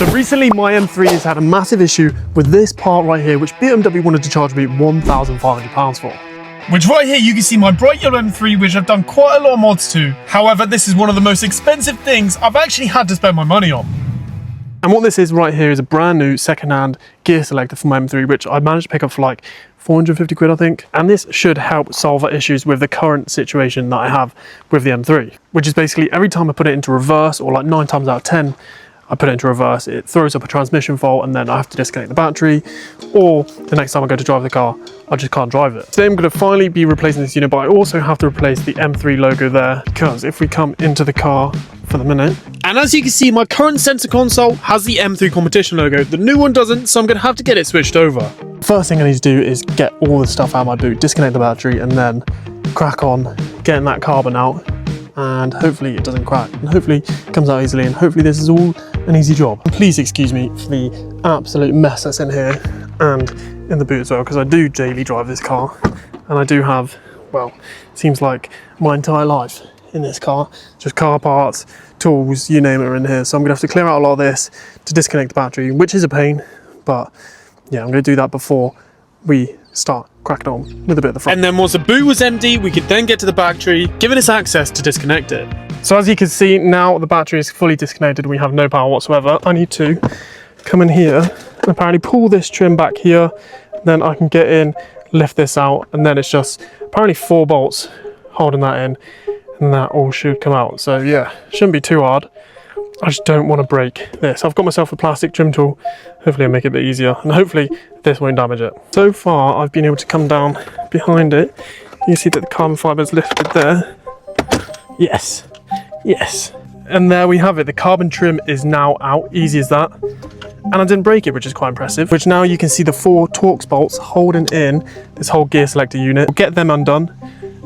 So recently my M3 has had a massive issue with this part right here, which BMW wanted to charge me £1,500 for. Which right here you can see my bright yellow M3, which I've done quite a lot of mods to. However, this is one of the most expensive things I've actually had to spend my money on. And what this is right here is a brand new second-hand gear selector for my M3, which I managed to pick up for like 450 quid, I think. And this should help solve our issues with the current situation that I have with the M3, which is basically every time I put it into reverse, or like 9 times out of 10, I put it into reverse, it throws up a transmission fault, and then I have to disconnect the battery, or the next time I go to drive the car, I just can't drive it. Today I'm going to finally be replacing this unit, but I also have to replace the M3 logo there, because if we come into the car for the minute, and as you can see, my current center console has the M3 competition logo. The new one doesn't, so I'm going to have to get it switched over. First thing I need to do is get all the stuff out of my boot, disconnect the battery, and then crack on getting that carbon out, and hopefully it doesn't crack, and hopefully it comes out easily, and hopefully this is all an easy job. And please excuse me for the absolute mess that's in here and in the boot as well, because I do daily drive this car, and I do have, well, it seems like my entire life in this car, just car parts, tools, you name it, are in here. So I'm gonna have to clear out a lot of this to disconnect the battery, which is a pain, but yeah, I'm gonna do that before we start cracking on with a bit of the front. And then once the boot was empty, we could then get to the battery, giving us access to disconnect it. So as you can see, now the battery is fully disconnected and we have no power whatsoever. I need to come in here and apparently pull this trim back here, then I can get in, lift this out, and then it's just apparently 4 bolts holding that in, and that all should come out. So yeah, shouldn't be too hard. I just don't want to break this. I've got myself a plastic trim tool. Hopefully it'll make it a bit easier, and hopefully this won't damage it. So far, I've been able to come down behind it. You see that the carbon fibre is lifted there. Yes, yes. And there we have it. The carbon trim is now out, easy as that. And I didn't break it, which is quite impressive. Which now you can see the 4 Torx bolts holding in this whole gear selector unit. We'll get them undone,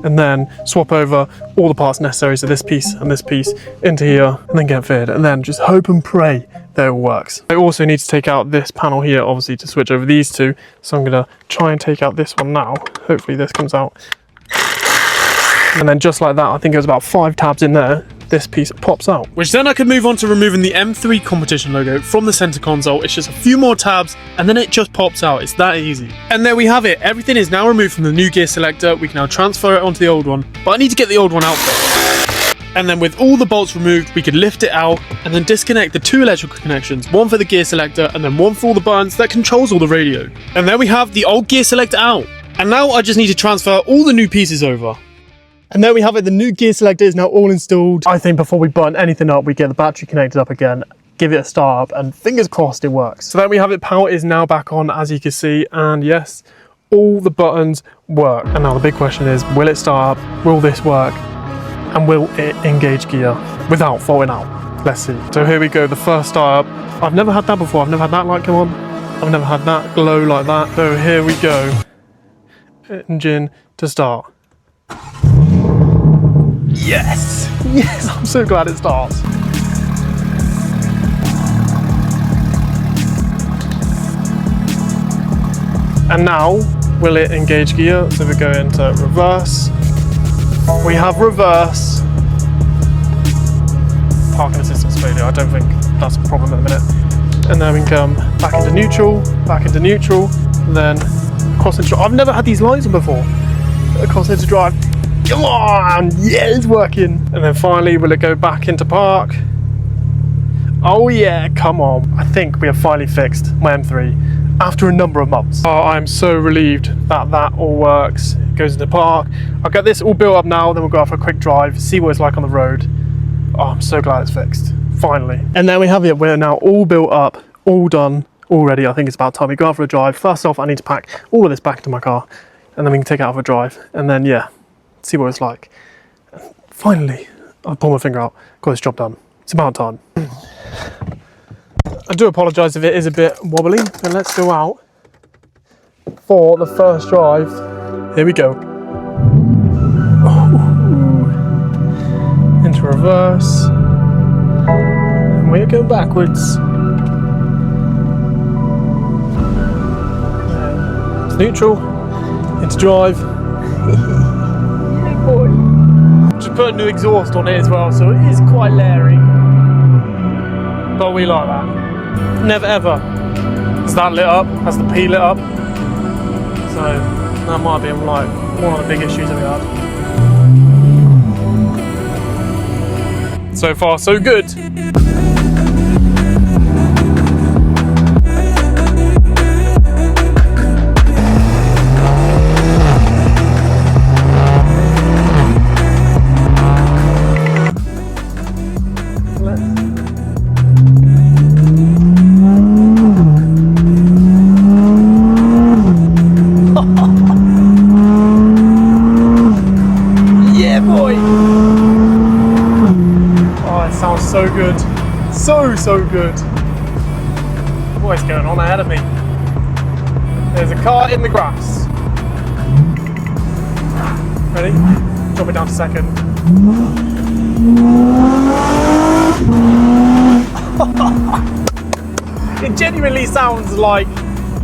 and then swap over all the parts necessary, so this piece and this piece, into here, and then get fitted, and then just hope and pray that it all works. I also need to take out this panel here, obviously, to switch over these two, so I'm gonna try and take out this one now. Hopefully this comes out. And then just like that, I think it was about 5 tabs in there, this piece pops out. Which then I can move on to removing the M3 competition logo from the center console. It's just a few more tabs and then it just pops out. It's that easy. And there we have it. Everything is now removed from the new gear selector. We can now transfer it onto the old one, but I need to get the old one out first. And then with all the bolts removed, we could lift it out and then disconnect the 2 electrical connections, one for the gear selector and then one for all the buttons that controls all the radio. And there we have the old gear selector out. And now I just need to transfer all the new pieces over. And there we have it, the new gear selector is now all installed. I think before we burn anything up, we get the battery connected up again, give it a start up, and fingers crossed it works. So there we have it, power is now back on, as you can see, and yes, all the buttons work. And now the big question is, will it start up? Will this work? And will it engage gear without falling out? Let's see. So here we go, the first start up. I've never had that before, I've never had that light come on. I've never had that glow like that. So here we go. Engine to start. Yes! Yes, I'm so glad it starts. And now, will it engage gear? So we go into reverse. We have reverse. Parking assistance failure, I don't think that's a problem at the minute. And then we can come back into neutral, and then across into drive. I've never had these lights on before. Across into drive. Come on, yeah, it's working. And then finally, will it go back into park? Oh yeah, come on. I think we have finally fixed my M3 after a number of months. Oh, I'm so relieved that that all works. It goes into park. I'll get this all built up now, then we'll go out for a quick drive, see what it's like on the road. Oh, I'm so glad it's fixed, finally. And there we have it, we're now all built up, all done already. I think it's about time we go out for a drive. First off, I need to pack all of this back into my car, and then we can take it out for a drive, and then yeah, see what it's like. Finally, I pulled my finger out, got this job done. It's about time. I do apologise if it is a bit wobbly, but let's go out for the first drive. Here we go. Ooh. Into reverse. And we're going backwards. It's neutral. Into drive. Just put a new exhaust on it as well, so it is quite leery, but we like that. never ever has that lit up, has the P lit up. So that might be like one of the big issues that we had. So far, so good. Yeah, boy! Oh, it sounds so good. So good. What is going on ahead of me? There's a car in the grass. Ready? Drop it down to second. It genuinely sounds like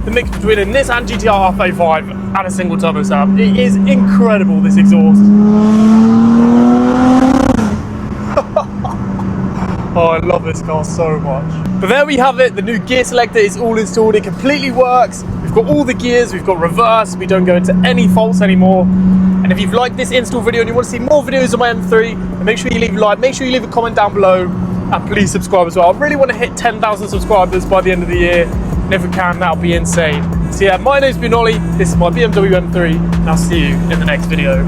the mix between a Nissan GTR R35 and a single turbo setup. It is incredible, this exhaust. Oh, I love this car so much. But there we have it, the new gear selector is all installed, it completely works. We've got all the gears, we've got reverse, we don't go into any faults anymore. And if you've liked this install video and you want to see more videos on my M3, then make sure you leave a like, make sure you leave a comment down below, and please subscribe as well. I really want to hit 10,000 subscribers by the end of the year, and if we can, that'll be insane. So yeah, my name's been Ollie, this is my BMW M3, and I'll see you in the next video.